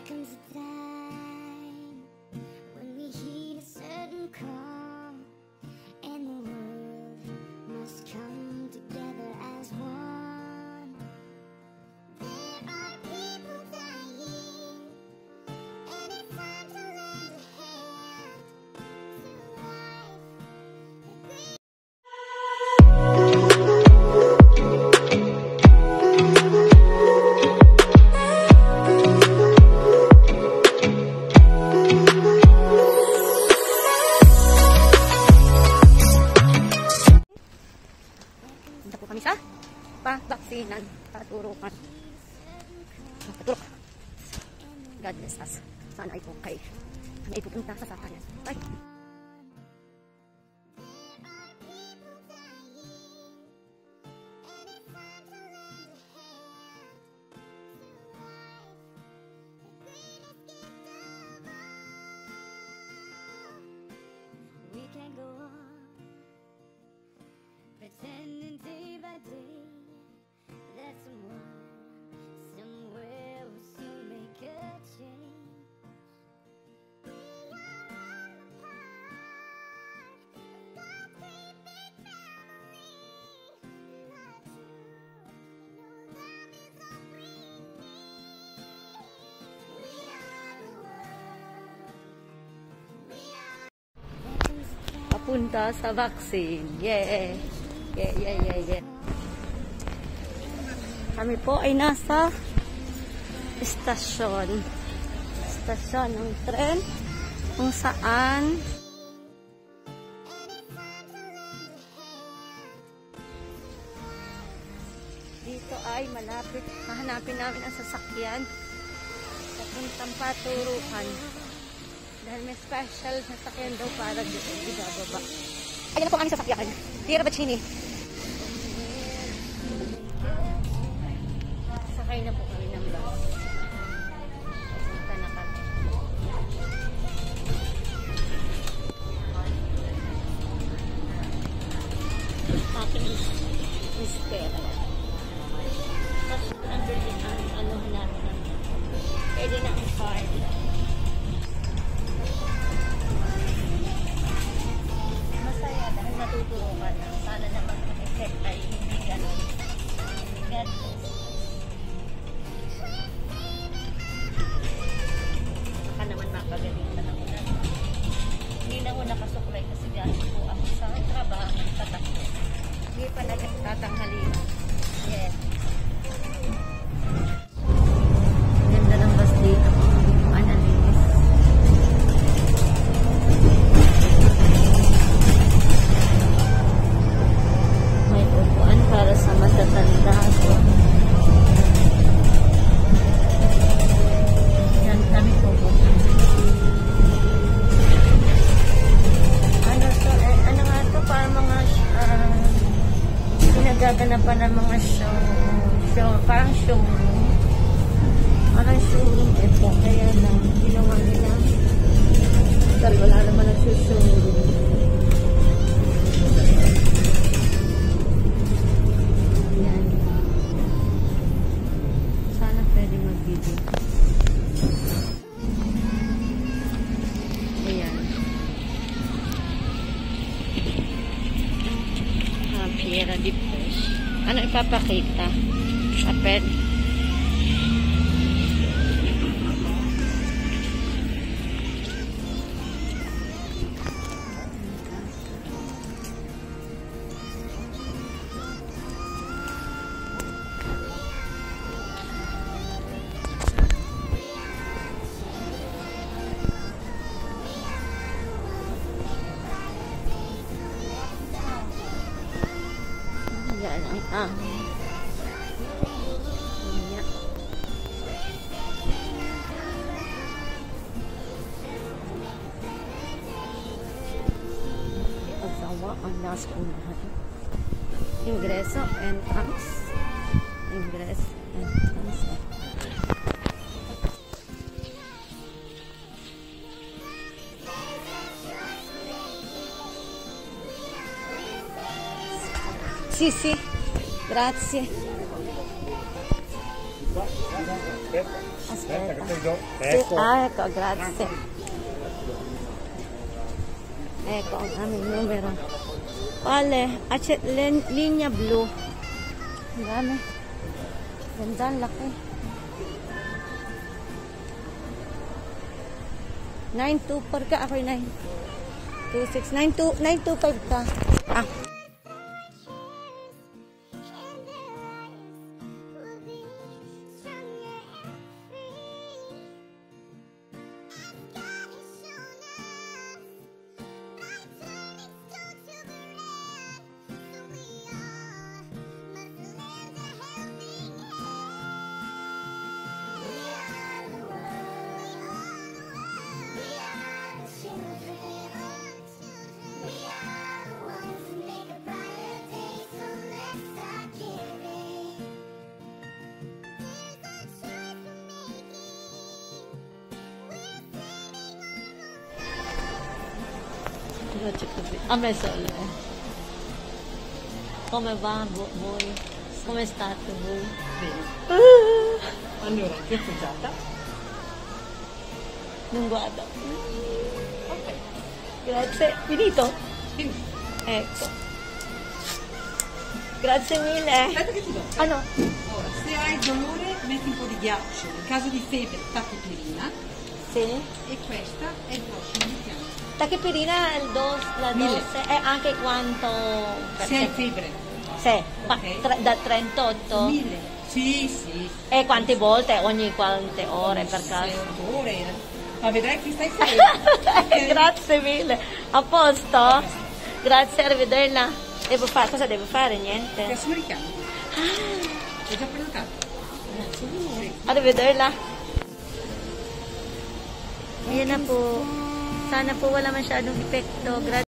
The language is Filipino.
comes a time when we heed a certain call, and the world must come together as one. There are people dying, and it's time to lend a hand to life. Punta po kami sa pa-vaksinan, paturukan. Paturok. God bless us. Sana ay okay. Kami ay pupunta sa sakayan. Bye! We can't go on pretending day by day that someone somewhere will soon make a change. We are on the path of God's great big family. Not true, no, that is all bring me. We are the world. We are. Papunta sa vaccine. Yeah! Yeah, yeah, yeah, yeah. Kami po ay nasa istasyon. Istasyon ng tren kung saan dito ay malapit. Hahanapin namin ang sasakyan papuntang Paturukan. Dahil may special sasakyan daw para dito ibababa. Ayan na po ang aming sasakyan. Tira Bacini. Sakay na po kami ng bus. Papunta na kami. Aking mister. Tapos nandun ang ano natin. Pwede na ang card. Masaya dahil natuturukan. Sana naman ang effect ay hindi ganun. God bless. Baka naman mapagaling na ako na. Hindi na ako nakasuklay kasi galing po ako sa trabaho ng tatakbo. Hindi pa nagtatanghalian. Yes. Ganda ng bus dito. Analinis. May upuan para sa matatanda. Yan kami po po. Ano to? Ano nga to? Para mga pinagaganapan ng mga show. Parang showroom. Parang showroom ito. Kaya lang, ginawa nila. Dahil wala naman nagsushowroom. Yan. Sana pwede mag-video. Ayan. Piera di Pos. Ano ipapakita? Sa pen. Yan ang yan. Pagsawa ang nasa unahan. Ingreso, entrance. Ingreso, entrance. Sì, sì, grazie. Aspetta. che te li do. Sì, ecco, grazie. Ecco ang aming numero. Quale? Linya blue. Ang dami. Ganda, ang laki. 924 ka, ako 926. 925 ka. Ah. Ha messo come va voi? Come state voi? Bene. Allora, che appoggiata? Non guardo. Ok. Grazie. Finito? Quindi, Ecco. Grazie mille. aspetta che ti do. Ah no. Ora, se hai dolore, metti un po' di ghiaccio. In caso di febbre, tachipirina. Sì. E questa è il prossimo piano. Tachipirina il la 1000. dose è anche quanto? Se hai febbre. Sì. Ma Ok. da 38? 1000. Sì, sì. E quante volte? Ogni quante ore per 6 caso? ore. Ma vedrai che stai sereno. Ok? Grazie mille. A posto? Grazie, arrivederla. Devo fare, cosa devo fare? Niente. Prossimo richiamo. Ho già prenotato. Grazie mille. Arrivederla. Ayan na po. Sana po wala masyadong epekto.